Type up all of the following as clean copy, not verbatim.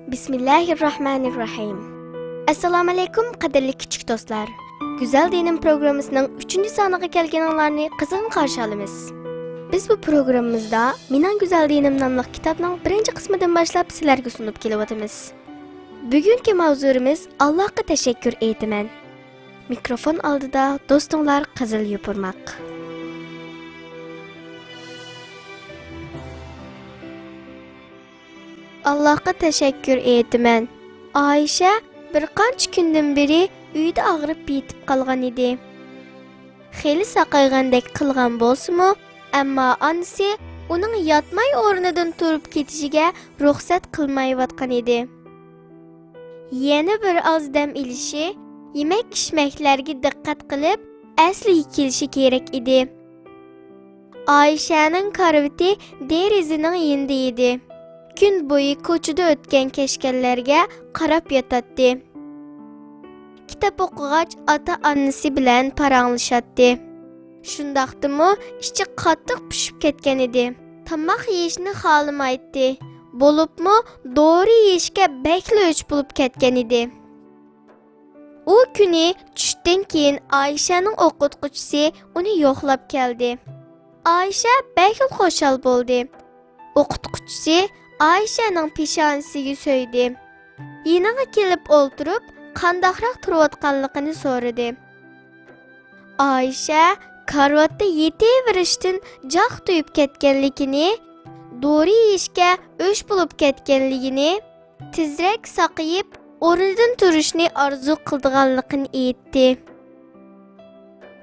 Bismillahirrahmanirrahim. Assalomu alaykum qadrli kichik do'stlar. Güzel Dinim programımızın 3. sanıga kelganinglarni qizg'in qarshi olamiz. Biz bu programımızda Mening Güzel Dinim nomli kitobning birinchi qismidan boshlab sizlarga sunib kelyapmiz. Bugungi mavzuimiz Allohga tashakkur aytaman. Mikrofon oldida do'stinglar Qizil Yupurmoq. Allohga tashakkur aytaman. Ayşe bir qancha kundan beri uyda og'rib yetib qolgan edi. Xeli saqaygandek qilgan bo'lsa-mu, ammo onasi uning yotmay o'rnidan turib ketishiga ruxsat qilmayotgan edi. Yana bir oz dam ilishi, yemak-ichmaklarga diqqat qilib, asliga kelishi kerak edi. Ayşe'ning karvati derazaning yonida edi. Gün boyu ko'chada o'tgan kashkanlarga qarab yotadi. Kitob o'qigach ota-onasi bilan paranglashadi. Shundaqdimi, ichi qattiq pishib ketgan edi. Tomoq yeyishni xohlamaydi. Bo'libmi, dori yeyishga bakli o'ch bo'lib ketgan edi. U kuni tushdan keyin Ayşe'ning o'qituvchisi uni yo'qlab keldi. Ayşe bakli xo'shal bo'ldi. O'qituvchisi Ayşe'ning peshonasiga so'ydi. Yeniga kelib o'ltirib, qandaqroq turayotganligini so'radi. Ayşe karvatda yetaverishdan joq to'yib ketganligini, dori yeyishga o'sh bo'lib ketganligini, tezroq saqayib, o'rnidan turishni orzu qilganligini aytdi.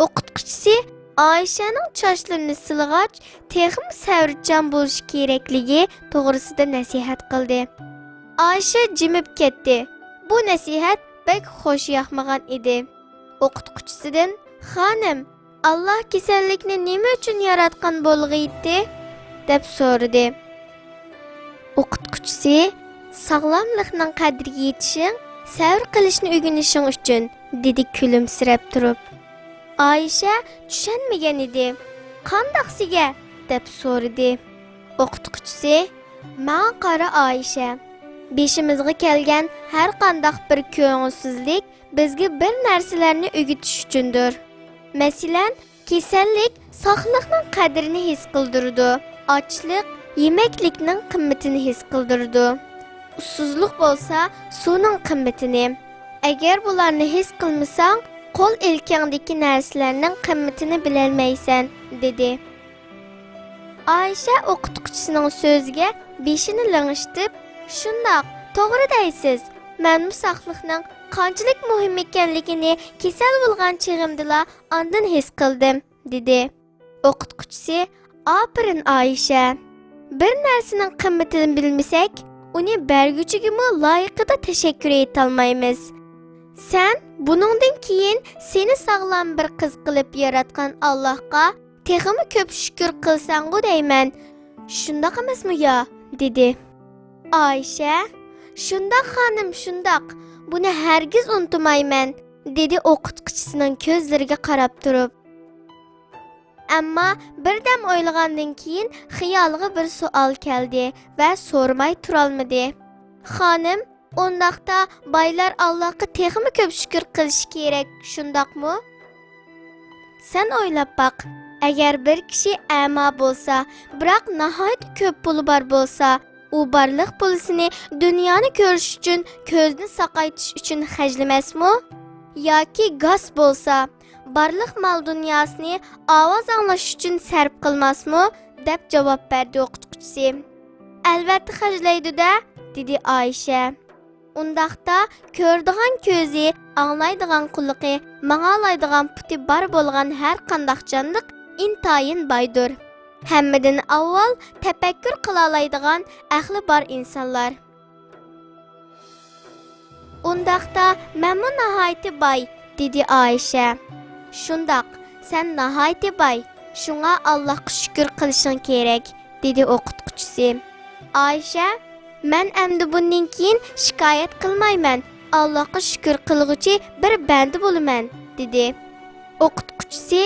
O'qituvchisi Ayşe'ning sochlarini silg'ach, texim savrchan bo'lish kerakligi to'g'risida nasihat qildi. Ayşe jimib ketdi. Bu nasihat bek xo'sh yoqmagan edi. O'qituvchisidan, "Xonim, Alloh kasallikni nima uchun yaratgan bo'lg'iydi?" deb so'radi. O'qituvchisi, "Sog'lomlikning qadriga yetishing, savr qilishni o'rganishing uchun", dedi kulimsirab turib. Ayşe tushunmagan edi. "Qandaqsiga?" deb so'radi. O'qituvchisi, "Men qara Ayşe, beshimizga kelgan har qandaq bir ko'ngilsizlik bizga bir narsalarni o'rgatish uchundir. Masalan, kasallik sog'liqning qadrini his qildirdi. Ochlik yemaklikning qimmatini his qildirdi. Ussizlik bo'lsa, suvning qimmatini. Agar bularni his qilmasang, qo'l elkangdagi narsalarning qimmatini bilolmaysan", dedi. Ayşe o'qituvchisining so'ziga beshini lang'ishtib, "Shundoq, to'g'ri deysiz. Men bu sog'liqning qanchalik muhim ekanligini kasal bo'lgan chig'imdala ondan his qildim", dedi. O'qituvchisi, "Aferin Ayşe. Bir narsaning qimmatini bilmasak, uni berguchiga loyiqida tashakkur eta olmaymiz. Sen buningdan keyin seni sog'lom bir qiz qilib yaratgan Allohga texmi ko'p shukr qilsang-ku deyman. Shundoq emasmi yo?" dedi. Ayşe, "Shundoq xonim, shundoq. Buni hargiz unutmayman", dedi o'qituvchisining ko'zlariga qarab turib. Ammo birdan o'ylagandan keyin xiyoliga bir savol keldi va so'ramay tura olmadi. "Xonim, undaqda boylar Allohga texmi ko'p shukr qilishi kerak, shundoqmi? Sen o'ylab baq. Agar bir kishi a'mo bo'lsa, biroq nihoyat ko'p puli bor bo'lsa, u barliq pulisini dunyoni ko'rish uchun, ko'zni saqaytish uchun xarjlamasmi? Yoki gaz bo'lsa, barliq mol dunyosini ovoz anglash uchun sarf qilmasmi?" deb javob berdi o'qituvchisi. "Albatta xarjlaydi-da", dedi Ayşe. "Undaqda ko'rdigan ko'zi, anglaydigan quloqi, mang'alaydigan puti bor bo'lgan har qanday jonliq intayin boydir. Hammadan avval tafakkur qila oladigan aqli bor insonlar. Undaqda menmu nihoyat boy", dedi Ayşe. "Shundoq, sen nihoyat boy. Shunga Allohga shukr qilishing kerak", dedi o'qituvchisi. Ayşe, "Men endi bundan keyin shikoyat qilmayman. Allohga shukr qilg'uchi bir banda bo'laman", dedi. O'qituvchisi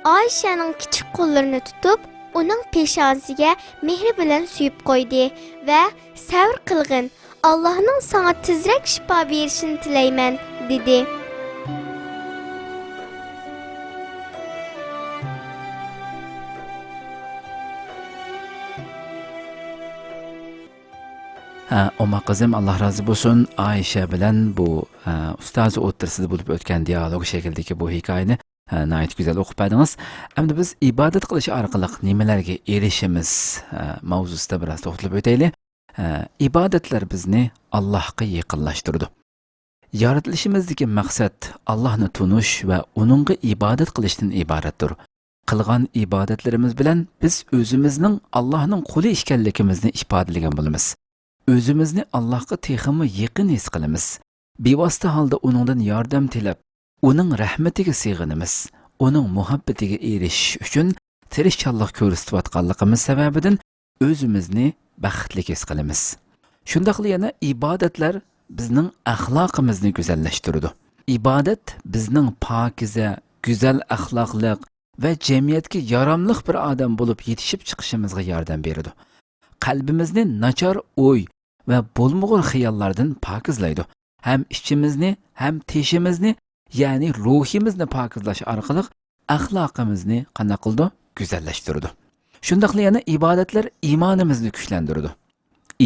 Ayşe'ning kichik qo'llarini tutib, uning peshonasiga mehri bilan suyib qo'ydi va "Savr qilgin, Allah'ın sana tezrek şifa verişini tileymen, dedi. Oma qizim Allah razı bo'lsin Ayşe bilan bu ustoz o'rtasida bo'lib o'tgan dialog shakldagi bu hikoyani nayt güzel o'qib berdingiz. Endi biz ibodat qilish orqali nimalarga erishimiz mavzusida biroz to'xtalib o'taylik. İbadetler bizni Allohga yaqinlashtirdi. Yaratilishimizdagi maqsad Allohni tunish va uningga ibodat qilishdan iboratdir. Qilgan ibodatlarimiz bilan biz o'zimizning Allohning quli ekanligimizni ifodalagan bo'lamiz. Özümüzni Allah'a teximi yaqin his qilamiz. Bevosita holda uningdan yordam tilab, uning rahmatiga sig'inamiz. Uning muhabbatiga erishish uchun tirishchanlik ko'rsatayotganligimiz sababidan o'zimizni baxtli his qilamiz. Shundaqla yana ibodatlar bizning axloqimizni go'zallashtiradi. Ibodat bizning pokiza, go'zal axloqliq va jamiyatga yaramli bir odam bo'lib yetishib chiqishimizga yordam beradi. Qalbimizni nachar o'y ve bo'lmag'ur xiyollardan pokizlaydi. Hem içimizni, hem teshimizni, yani ruhimizni pokizlash orqali axloqimizni qanday qildi? Go'zallashtirdi. Shundaqla yana ibodatlar iymonimizni kuchlantirdi.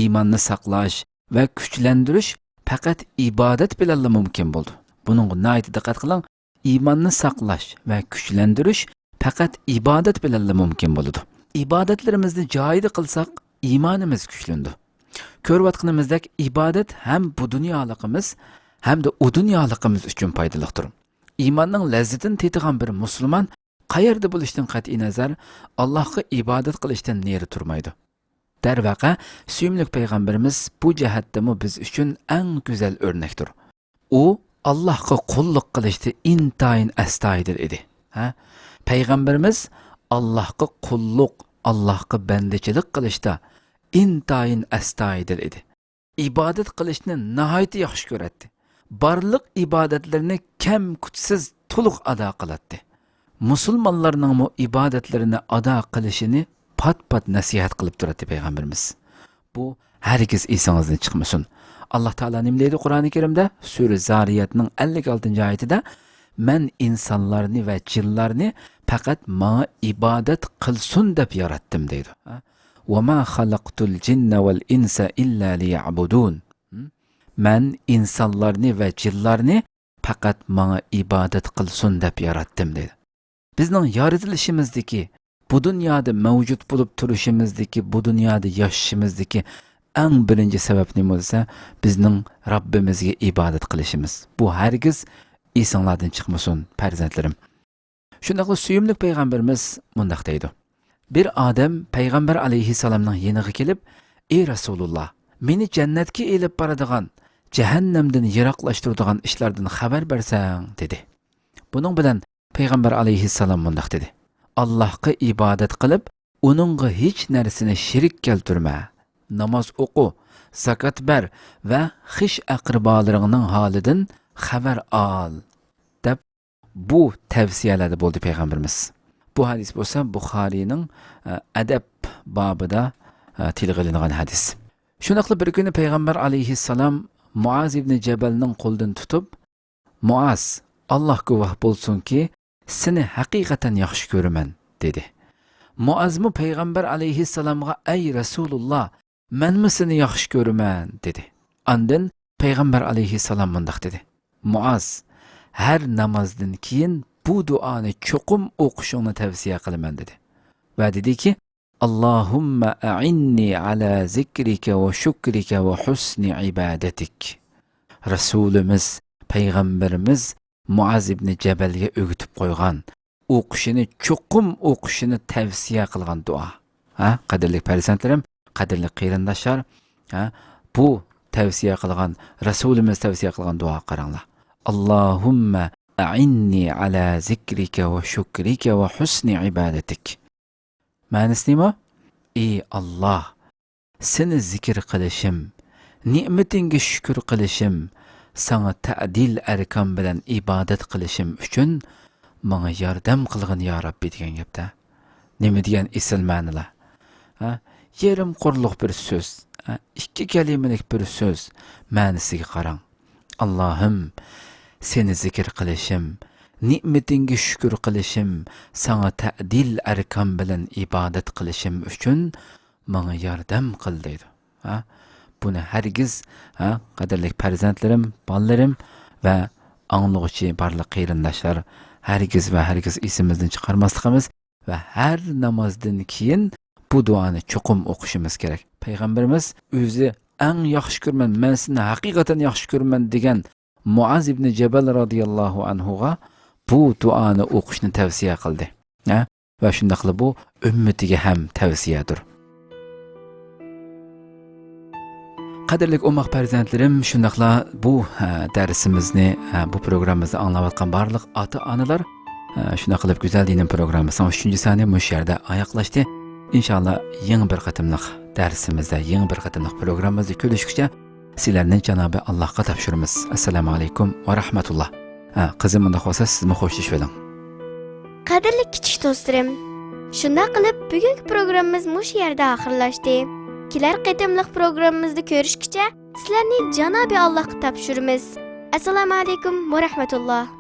Iymonni saqlash va kuchlantirish faqat ibodat bilan mumkin bo'ldi. Buningga nayt diqqat qiling. Iymonni saqlash va kuchlantirish faqat ibodat bilan mumkin bo'ldi. İbadetlerimizni joyida qilsak, iymonimiz kuchlandi. Ko'rayotganimizdek ibodat ham bu dunyoligimiz hamda u dunyoligimiz uchun foydalidir. Iymonning lazzatini tetigan bir musulmon qayerda bo'lishdan qat'iy nazar Allohga ibodat qilishdan neri turmaydi. Darvaqa suyumli payg'ambarimiz bu jihatdami biz uchun eng go'zal o'rnakdir. U Allohga qulluq qilishda intayin astoydil edi. Payg'ambarimiz Allohga qulluq, Allohga bandachilik qilishda intayin astoydil edi. İbadet qilishni nihoyat yaxshi ko'radi. Barliq ibodatlarni kam kuchsiz to'liq ado qiladi. Musulmonlarning mu ibodatlarini ado qilishini pat-pat nasihat qilib turadi payg'ambarimiz. Bu hargiz esingizdan chiqmasin. Alloh taolo nima deydi Qur'oni Karimda? Sura Zariyatning 56-oyatida "Men insonlarni va jinlarni faqat menga ibodat qilsin deb yaratdim" deydi. وَمَا خَلَقْتُ الْجِنَّ وَالْإِنْسَ إِلَّا لِيَعْبُدُونَ. Men insanlarni ve jinlarni faqat menga ibodat qilsin deb yaratdim dedi. Bizning yaratilishimizdagi, bu dunyoda mavjud bo'lib turishimizdagi, bu dunyoda yashashimizdagi eng birinchi sabab nima bo'lsa, bizning Rabbimizga ibodat qilishimiz. Bu hargiz esinglardan chiqmasin farzandlarim. Shundaqla suyumli payg'ambarimiz mundaq deydi. Bir odam payg'ambar alayhissalomning yeniga kelib, "Ey Rasululloh, meni jannatga elib boradigan, jahannamdan yiroqlashtiradigan ishlardan xabar bersang" dedi. Buning bilan payg'ambar alayhissalom mundaq dedi: "Allohga ibodat qilib, uningga hech narsani shirik keltirma. Namoz o'qi, zakot ber va xish aqribolaringning holidan xabar ol" deb bu tavsiyalar bo'ldi payg'ambarimiz. Bu hadis bo'lsa Buxoriyning adab babida tilga olingan hadis. Shunaqli bir kuni payg'ambar alayhissalom Muaz ibn Jabalning qo'lidan tutib, "Muaz, Alloh guvoh bo'lsinki, seni haqiqatan yaxshi ko'raman" dedi. Muazmu payg'ambar alayhissalomga "Ey Rasululloh, menmi seni yaxshi ko'raman" dedi. Ondan payg'ambar alayhissalom mundaq dedi: "Muaz, har namozdan keyin bu duoni cho'qim o'qishingni tavsiya qilaman" dedi. Va dediki: "Allohumma a'inni ala zikrika va shukrika va husni ibadatik." Rasulimiz, payg'ambarimiz Muaz ibn Jabalga o'gitib qo'ygan, o'qishini cho'qim o'qishini tavsiya qilgan duo. Qadrli farzandlarim, qadrli qarindoshlar, bu tavsiya qilgan, Rasulimiz tavsiya qilgan duo qaranglar. Allohumma a'inni ala zikrika va shukrika va husni ibadatik. Ma'nosi nima? Ey Alloh, seni zikr qilishim, ne'matingga shukr qilishim, sana ta'dil arkon bilan ibodat qilishim uchun menga yordam qilgin ya Rabbi degan gapda. Nima degan esil ma'nolar? Yerim qurliq bir so'z. ikki kelimelik bir söz ma'nisiga qarang. Allohim, seni zikr qilishim, ne'matingga shukr qilishim, sana ta'dil arkam bilan ibodat qilishim uchun menga yordam qil deydi. Buni hargiz qadrli farzandlarim, bolalarim va anglag'uchi barliq qarindoshlar hargiz esimizdan chiqarmasligimiz va har namozdan keyin bu duoni cho'qim o'qishimiz kerak. Payg'ambarimiz o'zi eng yaxshi ko'rman, men sizni haqiqatan yaxshi ko'rman degan Muaz ibn Jabal radhiyallohu anhuga bu duoni o'qishni tavsiya qildi. Va shunday qilib bu ummatiga ham tavsiyadir. Qadrli ummaq farzandlarim, shundaqla bu darsimizni, bu programmamizni anglayotgan barliq ota-onalar shunday qilib Go'zal dinim programmasi 3-soni bu yerda oyoqlashdi. İnşallah yeni bir qatımlıq dersimizde, yeni bir qatımlıq programımızda görüşükçe sizlerden Cenab-ı Allah'a tapşırımız. Esselamu Aleyküm ve Rahmetullah. Kızım bunda olsa siz mi hoşluş verin? Qadrli kichik do'stlarim, shunday qilib bugungi programmamiz mush yerda oxirlashdi. Kelar qatimliq programmamizda ko'rishguncha sizlarni Janobi Allohga topshiramiz. Assalomu alaykum va rahmatulloh.